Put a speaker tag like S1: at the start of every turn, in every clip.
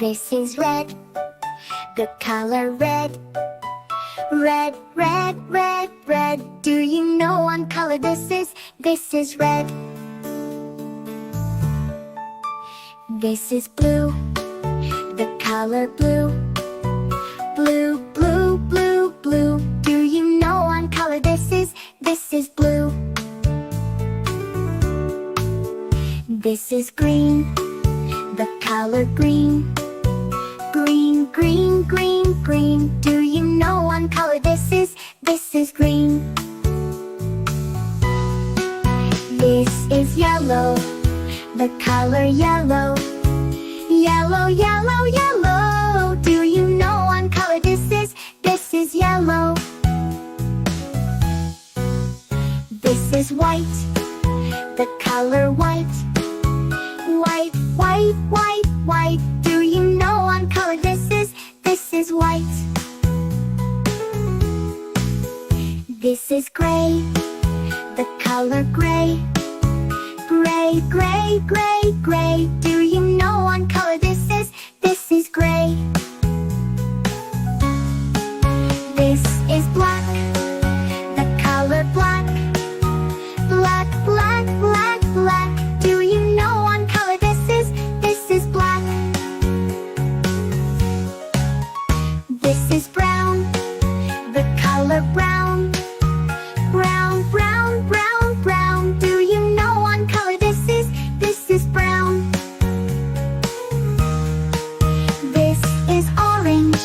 S1: This is red, the color red. Red, red, red, red. Do you know what color this is? This is red. This is blue, the color blue. Blue, blue, blue, blue. Do you know what color this is? This is blue. This is green, the color green. Green, green, green, green. Do you know what color this is? This is green. This is yellow, the color yellow. Yellow, yellow, yellow. Do you know what color this is? This is yellow. This is white, the color white. White, white, white, white. Do you know what color this is? This is white. This is gray, the color gray. Gray, gray, gray, gray. Do you know what color this is? This is gray. This is black, the color black. Black, black, black, black. Do you know what color this is? This is black. This is brown, the color brown. Brown, brown, brown, brown. Do you know what color this is? This is brown. This is orange,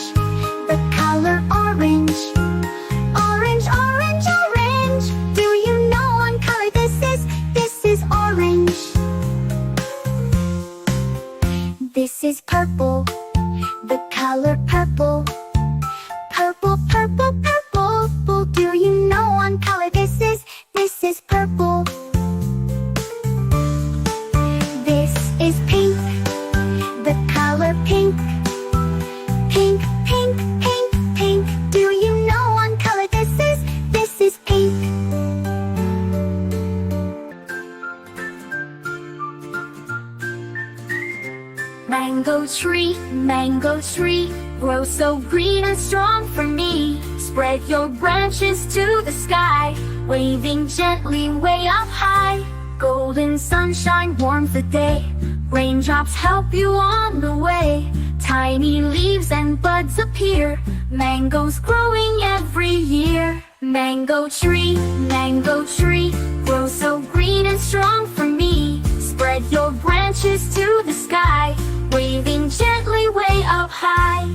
S1: the color orange. Orange, orange, orange. Do you know what color this is? This is orange. This is purple, the color purple. Purple, purple, purple. Do you know what color this is? This is purple. This is pink, the color pink. Pink, pink, pink, pink. Do you know what color this is? This is pink. Mango tree, grow so green and strong for me. Spread your branches to the sky, waving gently way up high. Golden sunshine warms the day, raindrops help you on the way. Tiny leaves and buds appear, mangoes growing every year. Mango tree, grow so green and strong for me. Spread your branches to the sky, waving gently way up high.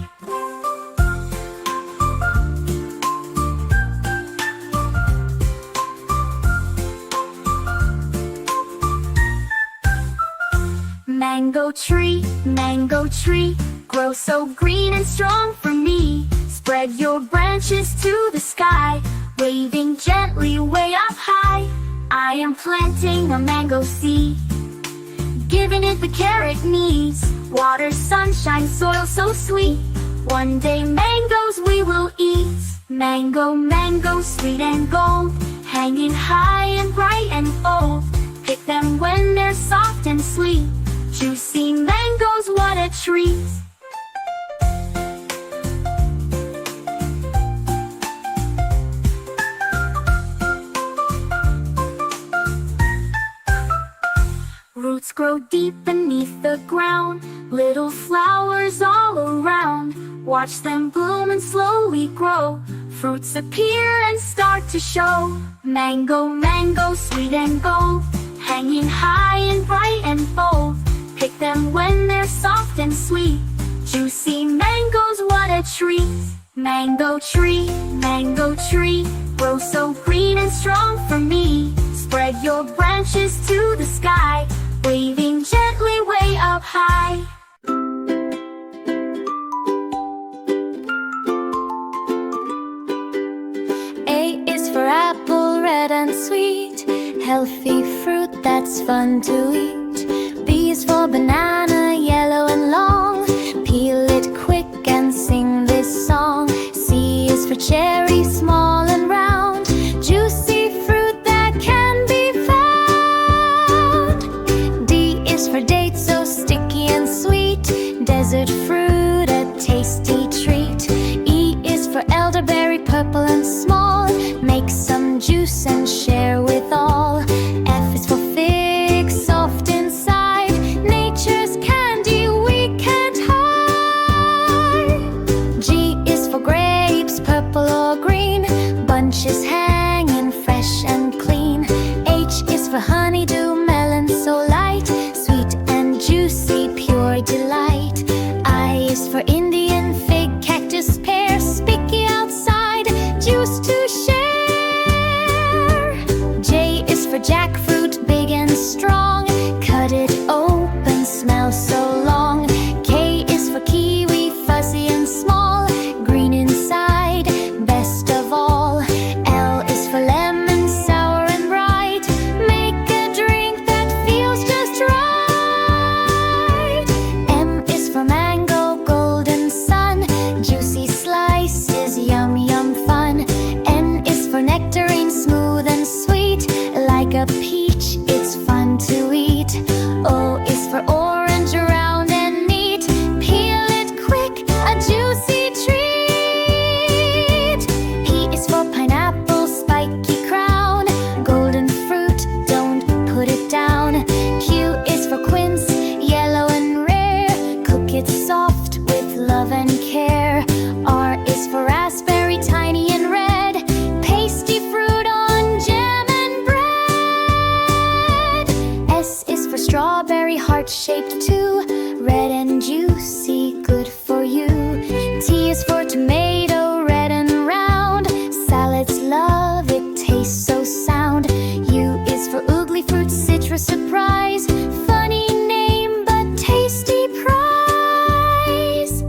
S1: Mango tree, grow so green and strong for me. Spread your branches to the sky, waving gently way up high. I am planting a mango seed, giving it the care it needs. Water, sunshine, soil so sweet. One day mangoes we will eat. Mango, mango, sweet and gold, hanging high and bright and bold. Pick them when they're soft and sweet. Juicy mangoes, what a treat. Roots grow deep beneath the ground, little flowers all around. Watch them bloom and slowly grow, fruits appear and start to show. Mango, mango, sweet and gold, hanging high and bright and bold. Pick them when they're soft and sweet. Juicy mangoes, what a treat. Mango tree, grow so green and strong for me. Spread your branches to the sky, waving gently way up high.
S2: A is for apple, red and sweet, healthy fruit that's fun to eat. B is for banana, yellow and long, peel it quick and sing this song. C is for cherry, small and round, juicy fruit that can be found. D is for date, so sticky and sweet, desert fruit strawberry, heart-shaped too. Red and juicy, good for you. T is for tomato, red and round. Salads love it, tastes so sound. U is for oogly fruit, citrus surprise. Funny name, but tasty prize.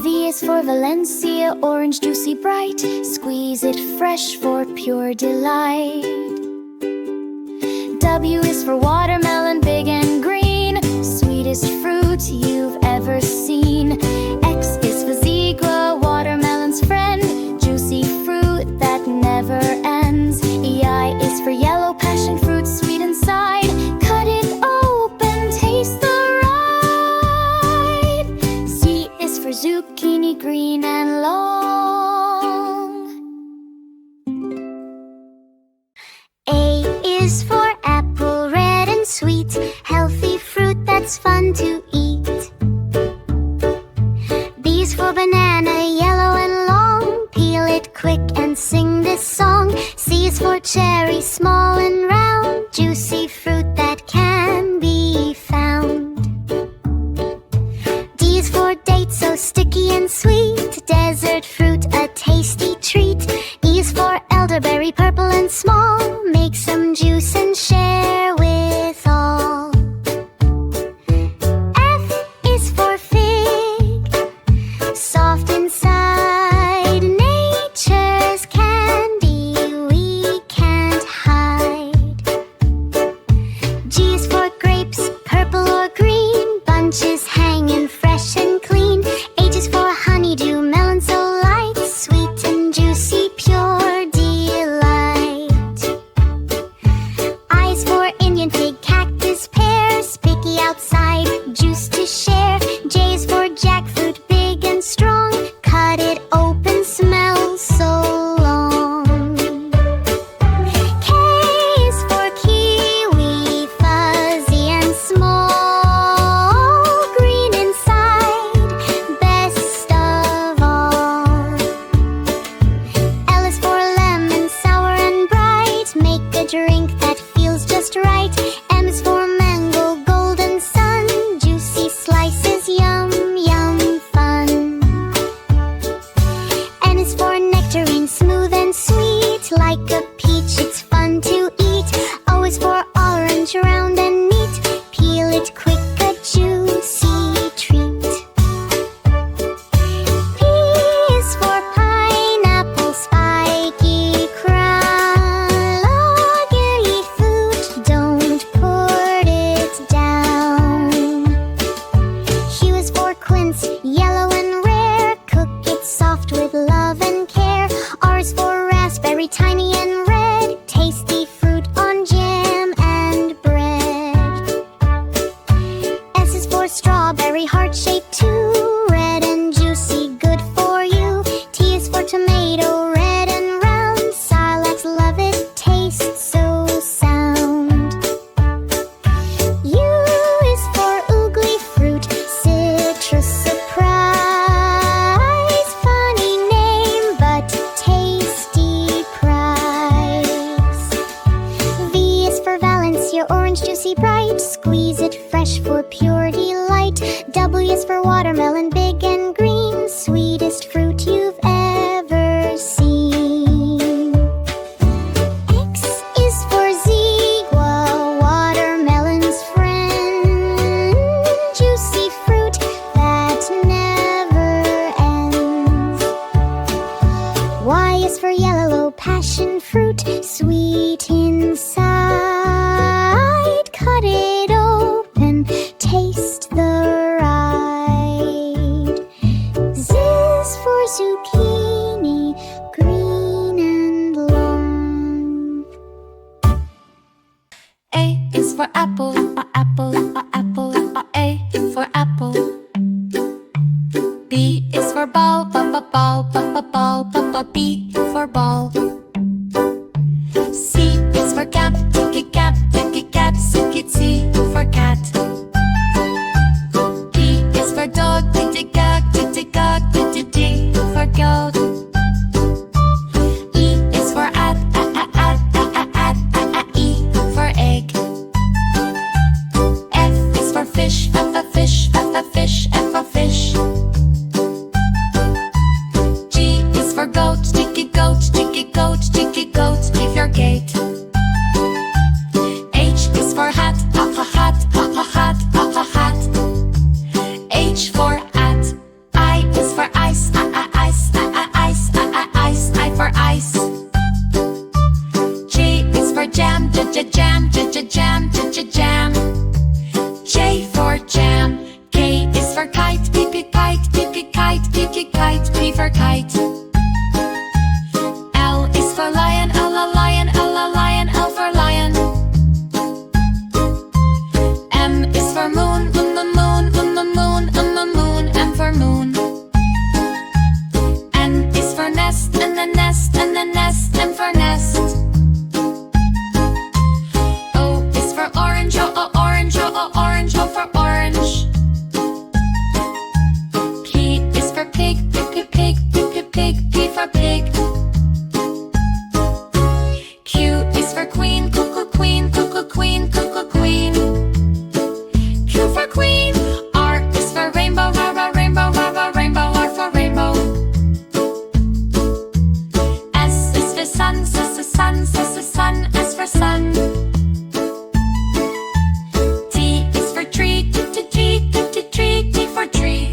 S2: V is for Valencia, orange, juicy, bright. Squeeze it fresh for pure delight. W is for watermelon, big and green. Sweetest fruit you've ever seen. X is for zebra, watermelon's friend. Juicy fruit that never ends. EI is for yellow passion fruit, sweet inside. Cut it open, taste the ride. Z is for zucchini, green and long. A is for apple, red and sweet. Healthy fruit that's fun to eat. B is for banana, yellow and long. Peel it quick and sing this song. C is for cherry, small and round. Juicy fruit that can be found. D is for date, so sticky and sweet. Desert fruit, a tasty treat. E is for elderberry, purple and small. Make some juice and share with all. F is for fig, soft inside. Nature's candy we can't hide. G is for grapes, purple or green. Bunches hanging fresh and clean. H is for honeydew, melon so light. Sweet and juicy, pure delight. I is for Indian fig, cactus, pear. Spiky outside, juice to share. J is for jackfruit, big and strong. Cut it open, smells so long. K is for kiwi, fuzzy and small. Green inside, best of all. L is for lemon, sour and bright. Make a drink that feels just right. M is for mango, golden sun. Juicy slices, yum, yum, fun. N is for nectarine, smooth and sweet. Like a peach, it's fun to eat. O is for orange, round and neat. Peel it quick, a juicy treat. P is for pineapple, spiky crown. Loggy food, don't put it down. Q is for quince, yellow and rare. Cook it soft with love and care. R is for raspberry, tiny and red. Tasty fruit on jam and bread. S is for strawberry, heart-shaped too. Red and juicy, good for you. T is for tomato, red and round. Salads love it, tastes so sound. U is for oogly fruit, citrus surprise. Funny name, but tasty prize. V is for Valencia, orange, juicy, bright. Squeeze it fresh for pure delight. W is for watermelon, big and green. Sweetest fruit you've ever seen. X is for zebra, watermelon's friend. Juicy fruit that never ends. Y is for yellow passion fruit, sweet inside. Cut it open, taste the ride. Z is for zucchini, green and long.
S3: A is for apple, apple, apple, A for apple. B is for ball, ball, ball, ball, ball, ball, B for ball. C is for cat, cat, cat, C for cat. D is for dog, dog, D for goat. E is for E for egg. pig. Q is for queen, cuckoo queen, cuckoo queen, cuckoo queen. Q for queen. R is for rainbow, ra rainbow, ra rainbow, R for rainbow. S is for sun, sun, sun, S for sun. T is for tree, tree, T for tree.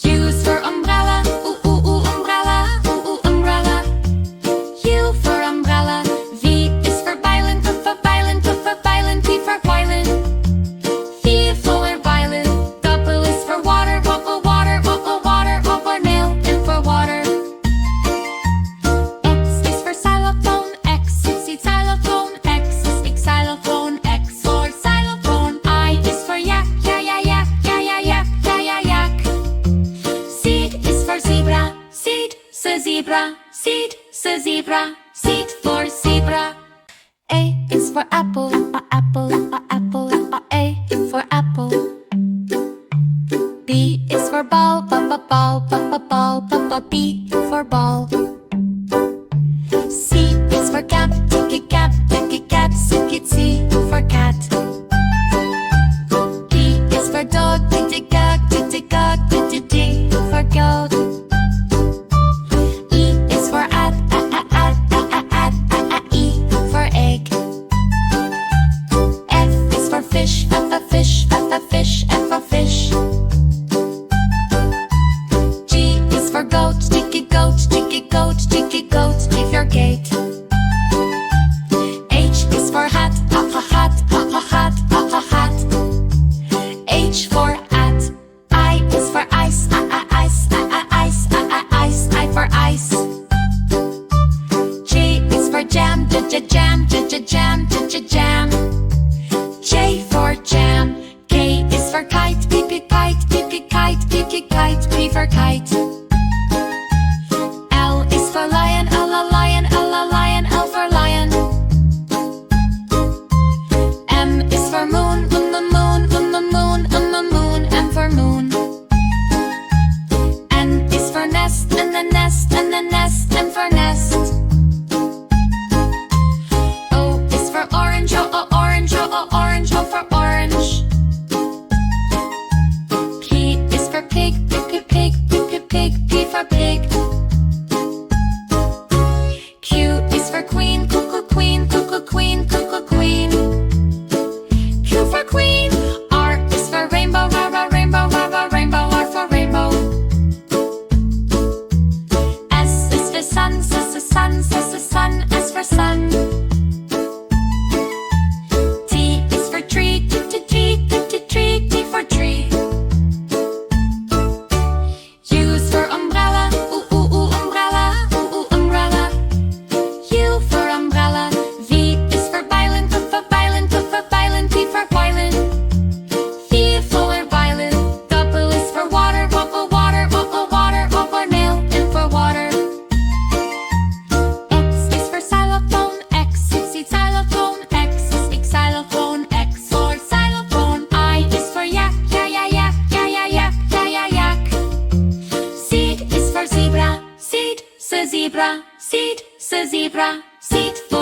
S3: U is for umbrella, umbrella, umbrella. U for umbrella. V is for violin, violin, violin, P for violin. V for violin. W is for water, water, water, nail, and for water. X is for xylophone, X is xylophone, X is xylophone, X for xylophone. I is for yak, yak, yak. Seed is for zebra, seed, zebra, seed, zebra, seed for zebra. A is for apple, apple, apple, A for apple. B is for ball, ball, ball, B for ball. C is for cat, cat, cat, C for cat. D is for dog, dog, D for goat. E is for E for egg. F is for fish, fish, fish, F for fish. G is for goat, goat, goat, G for gate. H is for hat, hat, hat. H for hat. I is for ice, ice, I for ice. J is for jam, jam, jam. J for jam. K is for kite, kite, P for kite. L is for lion, lion, L for lion. M is for moon, moon, M for moon. N is for nest, and the nest, M for nest. O is for orange, orange, O for orange. P is for pig, pig, P for pig. Q is for queen, cuckoo queen, cuckoo queen, cuckoo queen. Q for queen. R is for rainbow, rainbow, rainbow, R for rainbow. S is for sun, sun, S for sun. T is for tree, T for tree. U is for umbrella, umbrella, umbrella. U for umbrella. V is for violin, violin, violin, P for violin. V for violin. W is for water, water, water, nail, and for water. X is for xylophone, X is xylophone, X is xylophone, X for xylophone. I is for yak, yak. Seed is for zebra, seed, zebra, seed, zebra, seed for